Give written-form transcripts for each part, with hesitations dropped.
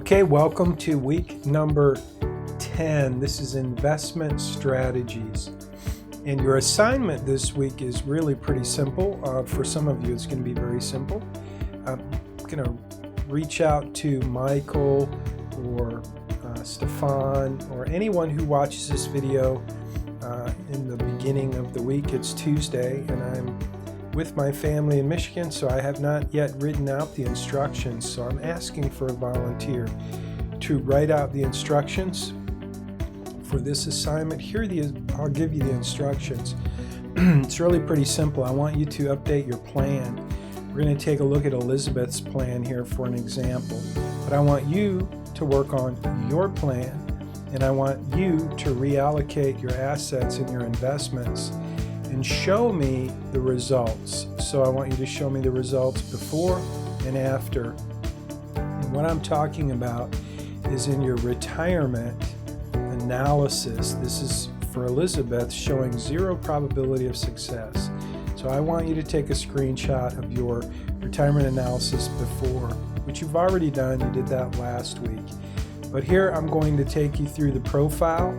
Okay, welcome to week number 10. This is investment strategies. And your assignment this week is really pretty simple. For some of you, it's going to be very simple. I'm going to reach out to Michael or Stefan or anyone who watches this video in the beginning of the week. It's Tuesday, and I'm with my family in Michigan, so I have not yet written out the instructions. So I'm asking for a volunteer to write out the instructions for this assignment. I'll give you the instructions. It's really pretty simple. I want you to update your plan. We're going to take a look at Elizabeth's plan here for an example, but I want you to work on your plan, and I want you to reallocate your assets and your investments and show me the results. So I want you to show me the results before and after. And what I'm talking about is in your retirement analysis. This is for Elizabeth, showing zero probability of success. So I want you to take a screenshot of your retirement analysis before, which you've already done. You did that last week. But here I'm going to take you through the profile,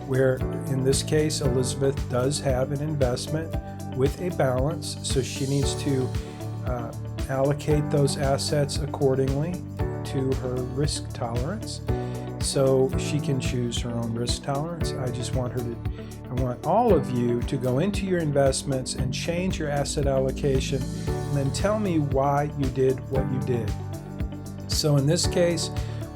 where in this case Elizabeth does have an investment with a balance, so she needs to allocate those assets accordingly to her risk tolerance, so she can choose her own risk tolerance. I want all of you to go into your investments and change your asset allocation, and then tell me why you did what you did. So in this case,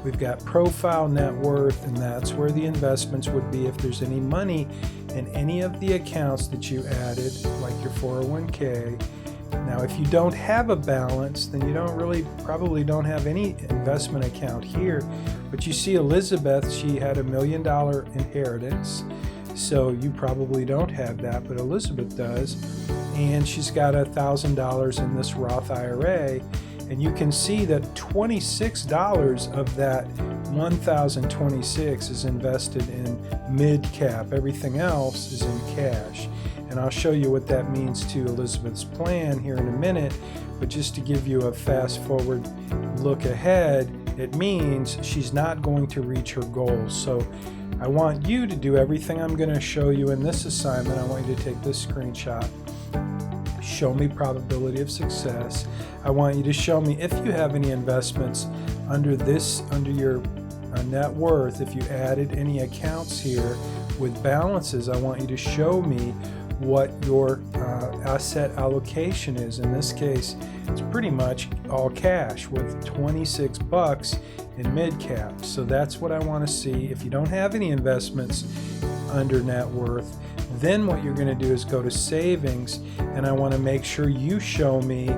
we've got profile net worth, and that's where the investments would be if there's any money in any of the accounts that you added, like your 401k. Now, if you don't have a balance, then you probably don't have any investment account here. But you see Elizabeth, she had $1 million inheritance, so you probably don't have that, but Elizabeth does. And she's got $1,000 in this Roth IRA. And you can see that $26 of that $1,026 is invested in mid-cap. Everything else is in cash. And I'll show you what that means to Elizabeth's plan here in a minute. But just to give you a fast-forward look ahead, it means she's not going to reach her goals. So I want you to do everything I'm going to show you in this assignment. I want you to take this screenshot. Show me probability of success. I want you to show me if you have any investments under your net worth. If you added any accounts here with balances, I want you to show me what your asset allocation is. In this case, it's pretty much all cash with $26 in mid-cap. So that's what I want to see. If you don't have any investments under net worth, then what you're going to do is go to savings, and I want to make sure you show me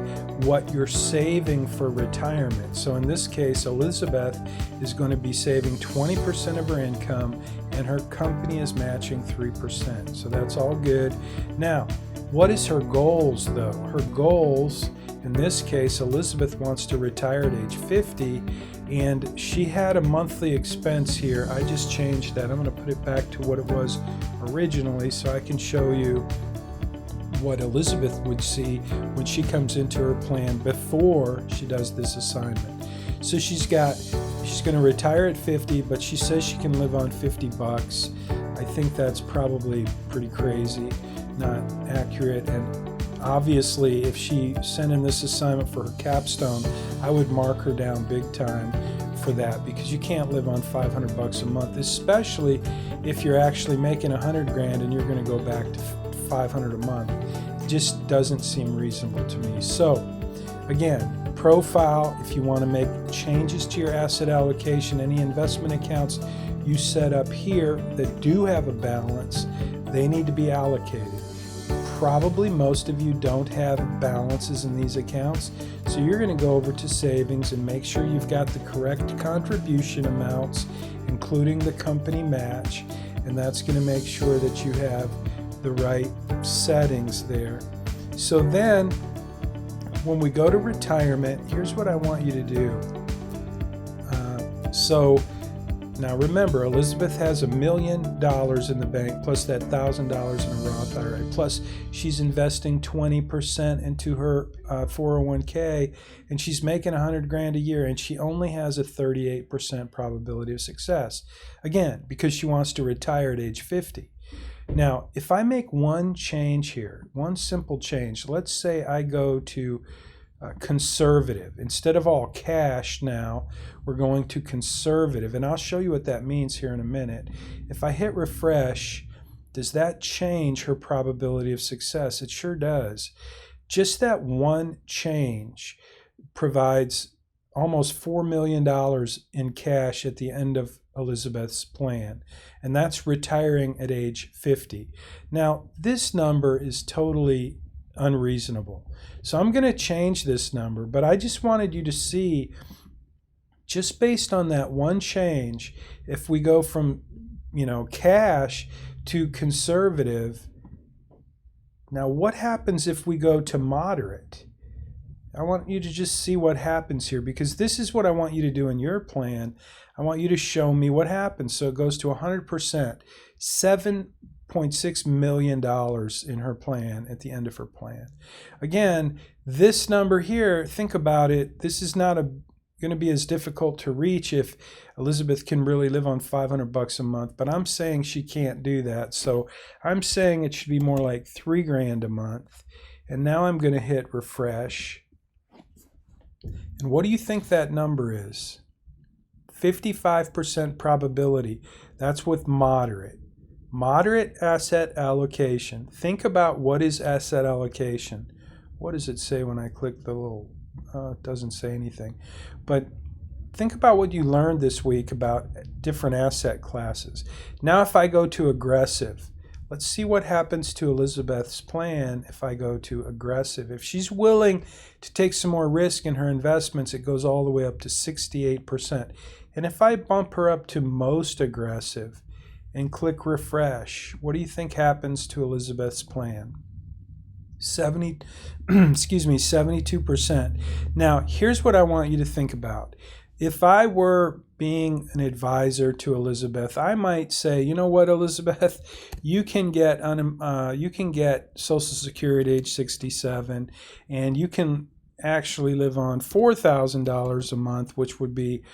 what you're saving for retirement. So in this case, Elizabeth is going to be saving 20% of her income, and her company is matching 3%. So that's all good. Now, what is her goals though? Her goals, in this case, Elizabeth wants to retire at age 50, and she had a monthly expense here. I just changed that. I'm going to put it back to what it was originally so I can show you what Elizabeth would see when she comes into her plan before she does this assignment. So she's going to retire at 50, but she says she can live on $50. I think that's probably pretty crazy, not accurate. And obviously, if she sent in this assignment for her capstone, I would mark her down big time for that, because you can't live on $500 a month, especially if you're actually making $100,000 and you're going to go back to $500 a month. It just doesn't seem reasonable to me. So again, profile, if you want to make changes to your asset allocation, any investment accounts you set up here that do have a balance, they need to be allocated. Probably most of you don't have balances in these accounts, so you're going to go over to savings and make sure you've got the correct contribution amounts, including the company match, and that's going to make sure that you have the right settings there. So then when we go to retirement, here's what I want you to do. So Now remember, Elizabeth has $1 million in the bank plus that $1,000 in a Roth IRA. Plus she's investing 20% into her 401k, and she's making $100,000 a year, and she only has a 38% probability of success. Again, because she wants to retire at age 50. Now, if I make one change here, one simple change, let's say I go to conservative. Instead of all cash now, we're going to conservative. And I'll show you what that means here in a minute. If I hit refresh, does that change her probability of success? It sure does. Just that one change provides almost $4 million in cash at the end of Elizabeth's plan, and that's retiring at age 50. Now, this number is totally unreasonable. So I'm going to change this number, but I just wanted you to see, just based on that one change, if we go from, cash to conservative, now what happens if we go to moderate? I want you to just see what happens here, because this is what I want you to do in your plan. I want you to show me what happens. So it goes to 100%, $7.6 million in her plan at the end of her plan. Again, this number here, think about it, this is not going to be as difficult to reach if Elizabeth can really live on $500 a month, but I'm saying she can't do that. So I'm saying it should be more like $3,000 a month. And now I'm going to hit refresh. And what do you think that number is? 55% probability. That's with moderate. Moderate asset allocation. Think about what is asset allocation. What does it say when I click the little, it doesn't say anything. But think about what you learned this week about different asset classes. Now if I go to aggressive, let's see what happens to Elizabeth's plan if I go to aggressive. If she's willing to take some more risk in her investments, it goes all the way up to 68%. And if I bump her up to most aggressive and click refresh, what do you think happens to Elizabeth's plan? 72%. Now, here's what I want you to think about. If I were being an advisor to Elizabeth, I might say, you know what, Elizabeth, you can get Social Security at age 67, and you can actually live on $4,000 a month, which would be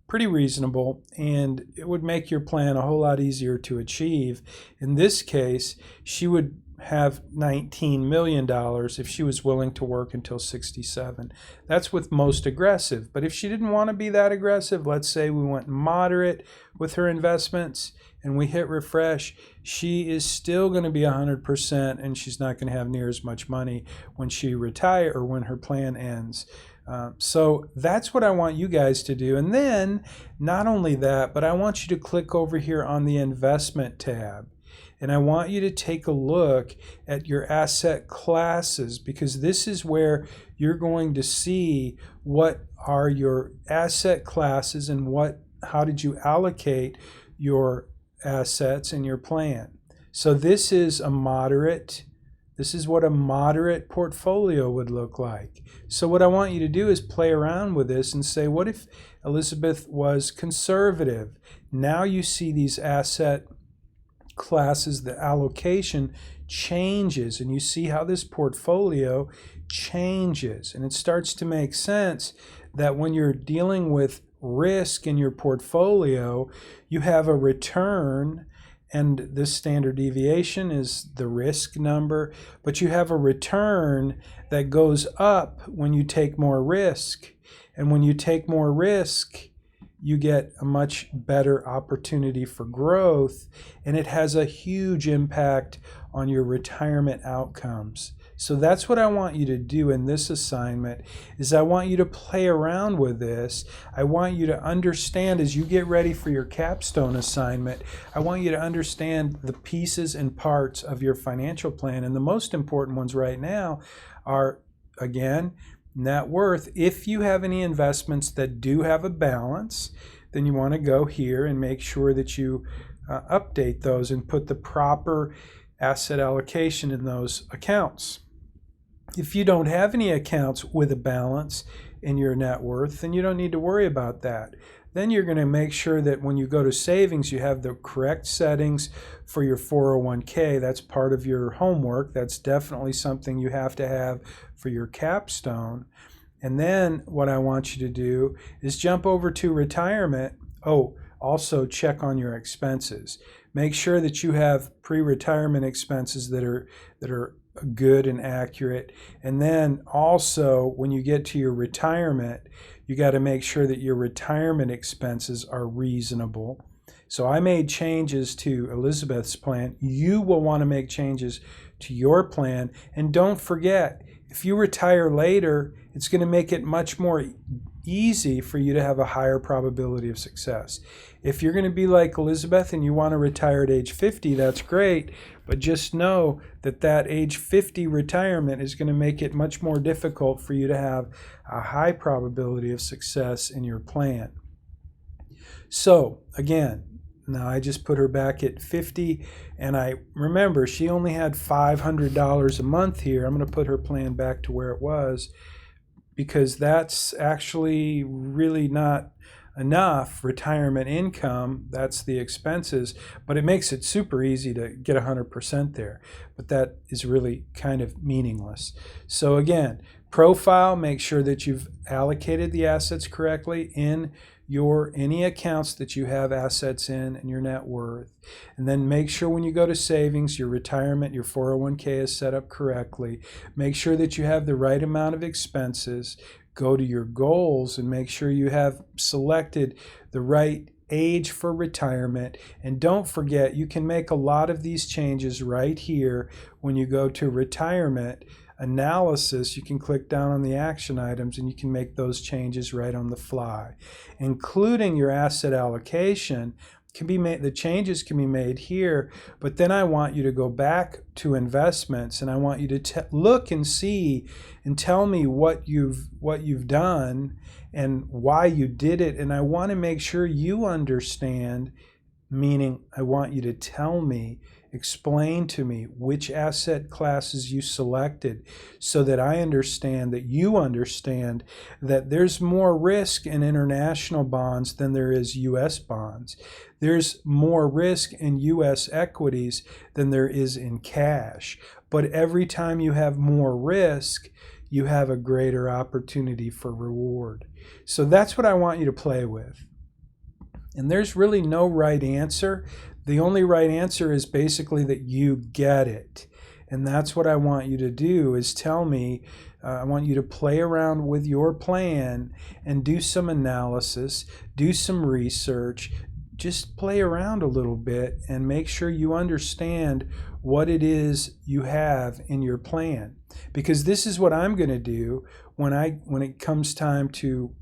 pretty reasonable, and it would make your plan a whole lot easier to achieve. In this case, she would have $19 million if she was willing to work until 67. That's with most aggressive. But if she didn't want to be that aggressive, let's say we went moderate with her investments and we hit refresh, she is still going to be 100%, and she's not going to have near as much money when she retires or when her plan ends. So that's what I want you guys to do. And then not only that, but I want you to click over here on the investment tab. And I want you to take a look at your asset classes, because this is where you're going to see what are your asset classes and how did you allocate your assets in your plan. So this is what a moderate portfolio would look like. So what I want you to do is play around with this and say, what if Elizabeth was conservative? Now you see these asset classes, the allocation changes, and you see how this portfolio changes. And it starts to make sense that when you're dealing with risk in your portfolio, you have a return, and this standard deviation is the risk number, but you have a return that goes up when you take more risk. And when you take more risk, you get a much better opportunity for growth, and it has a huge impact on your retirement outcomes. So that's what I want you to do in this assignment, is I want you to play around with this. I want you to understand, as you get ready for your capstone assignment, I want you to understand the pieces and parts of your financial plan. And the most important ones right now are, again, net worth. If you have any investments that do have a balance, then you want to go here and make sure that you update those and put the proper asset allocation in those accounts. If you don't have any accounts with a balance in your net worth, then you don't need to worry about that. Then you're going to make sure that when you go to savings, you have the correct settings for your 401k. That's part of your homework. That's definitely something you have to have for your capstone. And then what I want you to do is jump over to retirement. Oh, also check on your expenses. Make sure that you have pre-retirement expenses that are good and accurate. And then also when you get to your retirement, you got to make sure that your retirement expenses are reasonable. So I made changes to Elizabeth's plan. You will want to make changes to your plan. And don't forget, if you retire later, it's going to make it much more easy for you to have a higher probability of success. If you're going to be like Elizabeth and you want to retire at age 50, that's great. But just know that that age 50 retirement is going to make it much more difficult for you to have a high probability of success in your plan. So again, now I just put her back at 50, and I remember she only had $500 a month here. I'm going to put her plan back to where it was, because that's actually really not enough retirement income. That's the expenses, but it makes it super easy to get 100% there. But that is really kind of meaningless. So again, profile, make sure that you've allocated the assets correctly in any accounts that you have assets in and your net worth. And then make sure when you go to savings, your retirement, your 401k is set up correctly. Make sure that you have the right amount of expenses. Go to your goals and make sure you have selected the right age for retirement. And don't forget, you can make a lot of these changes right here when you go to retirement analysis. You can click down on the action items and you can make those changes right on the fly, including your asset allocation. Can be made, the changes can be made here, but then I want you to go back to investments and I want you to look and see and tell me what you've done and why you did it. And I want to make sure you understand, meaning I want you to tell me, explain to me which asset classes you selected, so that I understand that you understand that there's more risk in international bonds than there is U.S. bonds. There's more risk in U.S. equities than there is in cash. But every time you have more risk, you have a greater opportunity for reward. So that's what I want you to play with. And there's really no right answer. The only right answer is basically that you get it. And that's what I want you to do, is tell me, I want you to play around with your plan and do some analysis, do some research, just play around a little bit and make sure you understand what it is you have in your plan. Because this is what I'm going to do when it comes time to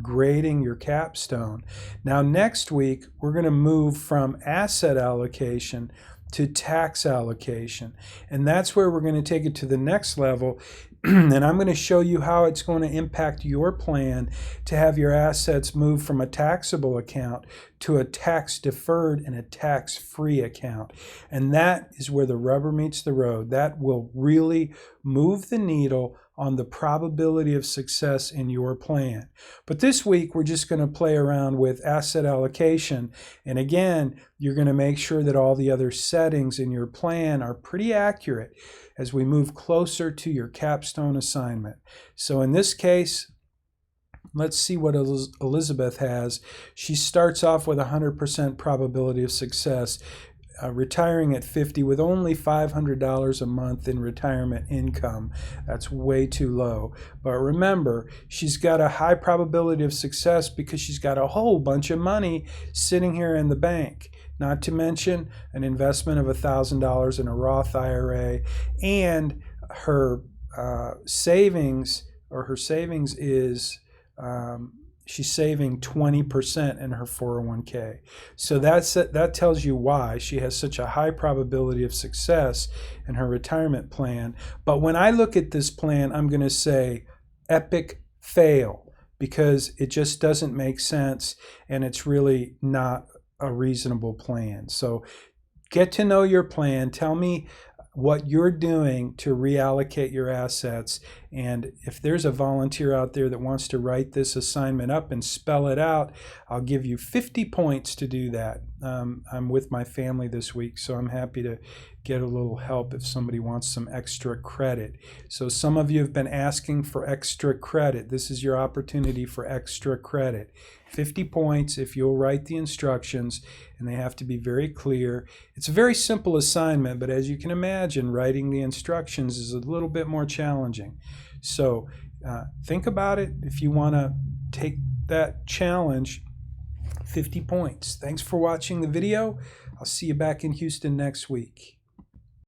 grading your capstone. Now next week we're going to move from asset allocation to tax allocation, and that's where we're going to take it to the next level. And I'm going to show you how it's going to impact your plan to have your assets move from a taxable account to a tax deferred and a tax free account. And that is where the rubber meets the road. That will really move the needle on the probability of success in your plan. But this week, we're just going to play around with asset allocation. And again, you're going to make sure that all the other settings in your plan are pretty accurate as we move closer to your capstone assignment. So in this case, let's see what Elizabeth has. She starts off with 100% probability of success, retiring at 50 with only $500 a month in retirement income. That's way too low. But remember, she's got a high probability of success because she's got a whole bunch of money sitting here in the bank. Not to mention an investment of $1,000 in a Roth IRA, and her savings is she's saving 20% in her 401k. So that tells you why she has such a high probability of success in her retirement plan. But when I look at this plan, I'm going to say epic fail, because it just doesn't make sense and it's really not a reasonable plan. So get to know your plan. Tell me what you're doing to reallocate your assets. And if there's a volunteer out there that wants to write this assignment up and spell it out, I'll give you 50 points to do that. I'm with my family this week, so I'm happy to get a little help if somebody wants some extra credit. So some of you have been asking for extra credit. This is your opportunity for extra credit. 50 points if you'll write the instructions, and they have to be very clear. It's a very simple assignment, but as you can imagine, writing the instructions is a little bit more challenging. So think about it if you want to take that challenge. 50 points. Thanks for watching the video. I'll see you back in Houston next week.